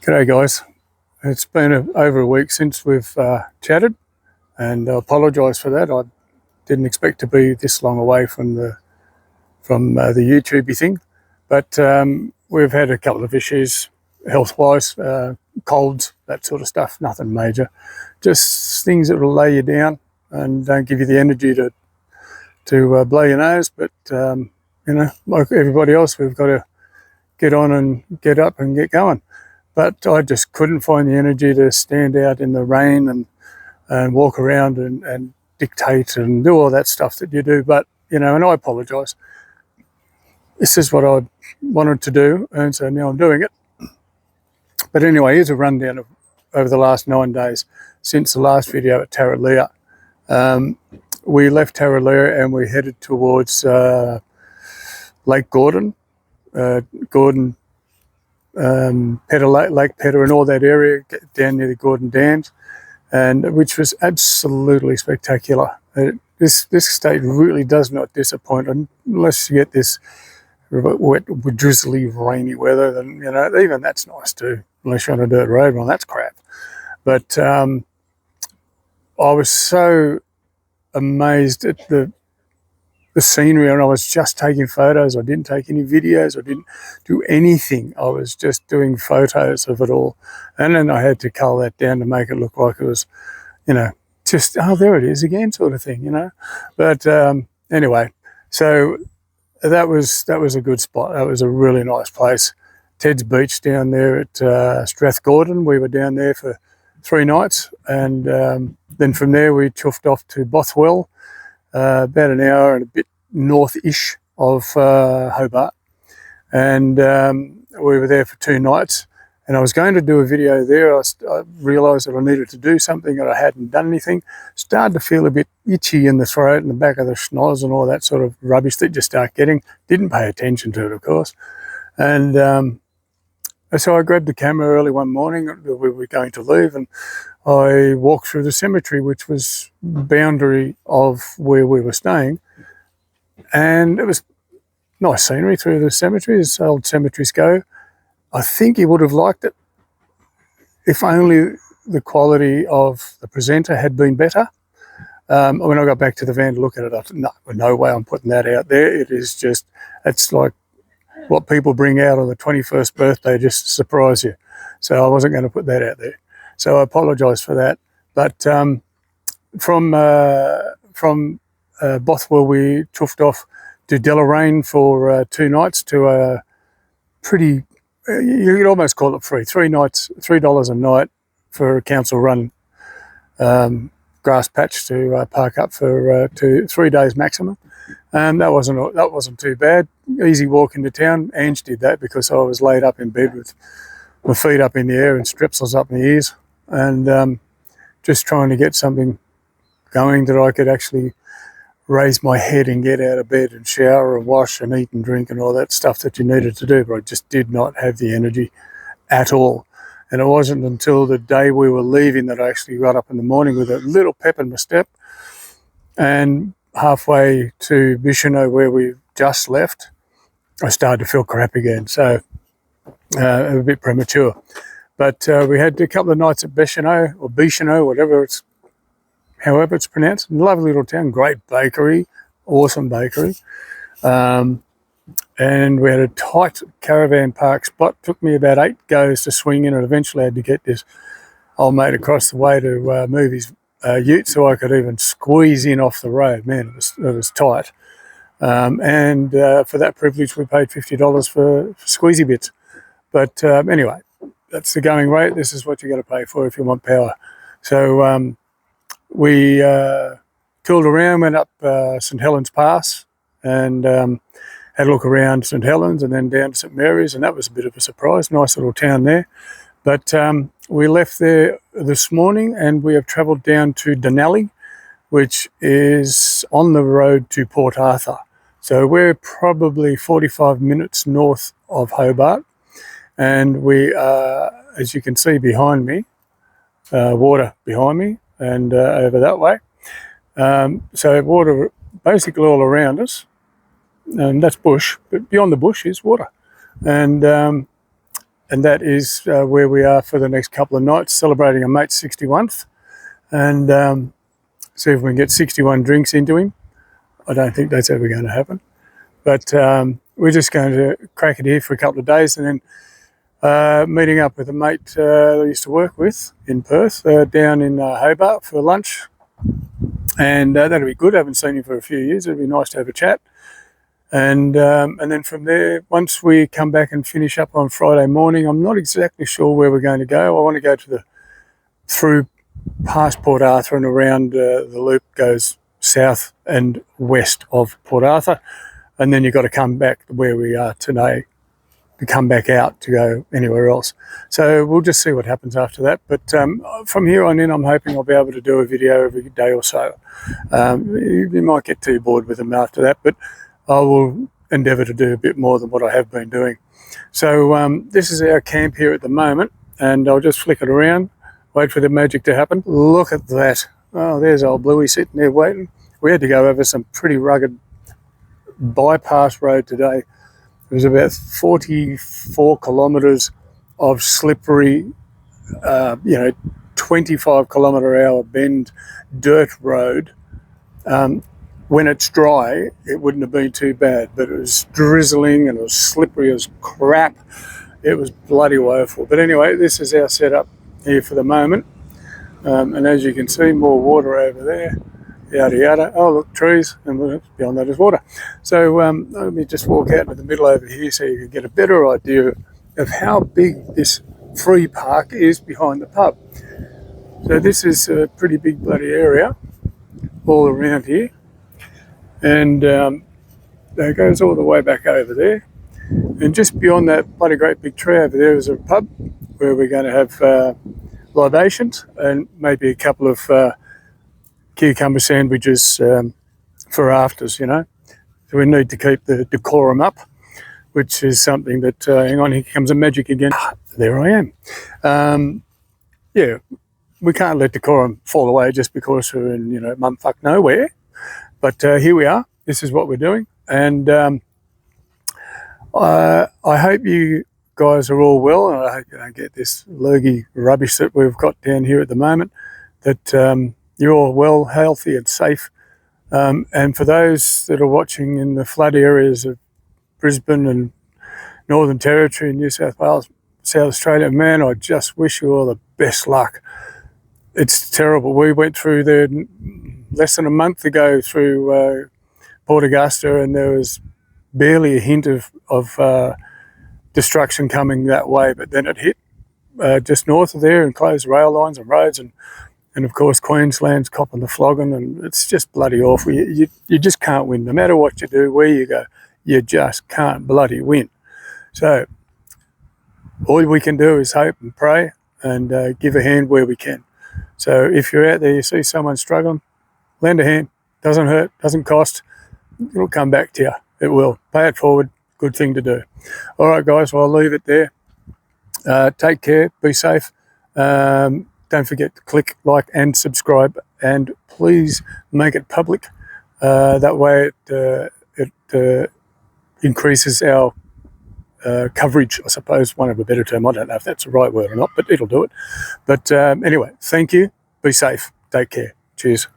G'day guys, it's been over a week since we've chatted, and I apologise for that. I didn't expect to be this long away from the YouTubey thing, but we've had a couple of issues health-wise, colds, that sort of stuff, nothing major, just things that will lay you down and don't give you the energy to blow your nose, but like everybody else, we've got to get on and get up and get going. But I just couldn't find the energy to stand out in the rain and walk around and dictate and do all that stuff that you do. But, and I apologise. This is what I wanted to do, and so now I'm doing it. But anyway, here's a rundown of over the last 9 days since the last video at Tarraleah. We left Tarraleah and we headed towards Lake Gordon, Pedder Lake Pedder and all that area down near the Gordon Dams, and which was absolutely spectacular. This state really does not disappoint unless you get this wet, drizzly, rainy weather. Then even that's nice too, unless you're on a dirt road. Well, that's crap. But I was so amazed at the scenery, and I was just taking photos. I didn't take any videos. I didn't do anything. I was just doing photos of it all. And then I had to cull that down to make it look like it was, just, oh, there it is again sort of thing, But anyway, so that was a good spot. That was a really nice place. Ted's Beach down there at Strathgordon. We were down there for 3 nights. And then from there we chuffed off to Bothwell, about an hour and a bit north-ish of Hobart, and we were there for 2 nights. And I was going to do a video there. I realised that I needed to do something, and I hadn't done anything. Started to feel a bit itchy in the throat and the back of the schnoz and all that sort of rubbish that you start getting. Didn't pay attention to it, of course. And so I grabbed the camera early one morning. We were going to leave, and I walked through the cemetery, which was boundary of where we were staying. And it was nice scenery through the cemetery, as old cemeteries go. I think he would have liked it if only the quality of the presenter had been better. When I got back to the van to look at it, I thought, no way I'm putting that out there. It is just, it's like what people bring out on the 21st birthday just to surprise you. So I wasn't going to put that out there. So I apologise for that. But from Bothwell, we chuffed off to Deloraine for 2 nights to a pretty, you could almost call it free, 3 nights, $3 a night for a council-run grass patch to park up for 3 days maximum. That wasn't too bad. Easy walk into town. Ange did that because I was laid up in bed with my feet up in the air and strepsils up my ears, and just trying to get something going that I could actually raise my head and get out of bed and shower and wash and eat and drink and all that stuff that you needed to do, but I just did not have the energy at all. And it wasn't until the day we were leaving that I actually got up in the morning with a little pep in my step, and halfway to Bicheno, where we just left, I started to feel crap again. So a bit premature. But we had a couple of nights at Bicheno, or Bicheno, however it's pronounced. Lovely little town, great bakery, awesome bakery. And we had a tight caravan park spot. Took me about 8 goes to swing in, and eventually I had to get this old mate across the way to move his ute so I could even squeeze in off the road. Man, it was tight. And for that privilege, we paid $50 for squeezy bits. But anyway, that's the going rate. This is what you got to pay for if you want power. So we tooled around, went up St Helens Pass, and had a look around St Helens and then down to St Mary's, and that was a bit of a surprise. Nice little town there. But we left there this morning, and we have travelled down to Denali, which is on the road to Port Arthur. So we're probably 45 minutes north of Hobart, and we are, as you can see behind me, water behind me and over that way. So water basically all around us, and that's bush, but beyond the bush is water. And and that is where we are for the next couple of nights, celebrating a mate's 61th, and see if we can get 61 drinks into him. I don't think that's ever going to happen, but we're just going to crack it here for a couple of days, and then meeting up with a mate that I used to work with in Perth, down in Hobart for lunch, and that'll be good. I haven't seen him for a few years. It'll be nice to have a chat. And then from there, once we come back and finish up on Friday morning, I'm not exactly sure where we're going to go. I want to go to through past Port Arthur and around the loop goes south and west of Port Arthur. And then you've got to come back where we are today to come back out to go anywhere else. So we'll just see what happens after that. But from here on in, I'm hoping I'll be able to do a video every day or so. You might get too bored with them after that, but I will endeavour to do a bit more than what I have been doing. So this is our camp here at the moment, and I'll just flick it around, wait for the magic to happen. Look at that. Oh, there's old Bluey sitting there waiting. We had to go over some pretty rugged bypass road today. It was about 44 kilometres of slippery, 25 kilometre-hour bend dirt road. When it's dry, it wouldn't have been too bad, but it was drizzling and it was slippery as crap. It was bloody woeful. But anyway, this is our setup here for the moment. And as you can see, more water over there, yada yada. Oh, look, trees, and beyond that is water. So let me just walk out into the middle over here so you can get a better idea of how big this free park is behind the pub. So this is a pretty big bloody area all around here. And that goes all the way back over there. And just beyond that bloody great big tree over there is a pub where we're going to have libations and maybe a couple of cucumber sandwiches for afters, you know. So we need to keep the decorum up, which is something that, hang on, here comes the magic again. There I am. Yeah, we can't let decorum fall away just because we're in, mumfuck nowhere. But here we are. This is what we're doing. And I hope you guys are all well, and I hope you don't get this lurgy rubbish that we've got down here at the moment, that you're all well, healthy and safe. And for those that are watching in the flood areas of Brisbane and Northern Territory and New South Wales, South Australia, man, I just wish you all the best luck. It's terrible. We went through there less than a month ago through Port Augusta, and there was barely a hint of destruction coming that way, but then it hit just north of there and closed rail lines and roads, and of course Queensland's copping the flogging, and it's just bloody awful. You just can't win. No matter what you do, where you go, you just can't bloody win. So all we can do is hope and pray and give a hand where we can. So if you're out there, you see someone struggling, lend a hand. Doesn't hurt, doesn't cost. It'll come back to you. It will. Pay it forward. Good thing to do. All right, guys, well, I'll leave it there. Take care. Be safe. Don't forget to click like and subscribe, and please make it public. That way it increases our coverage, I suppose, one of a better term. I don't know if that's the right word or not, but it'll do it. But anyway, thank you. Be safe. Take care. Cheers.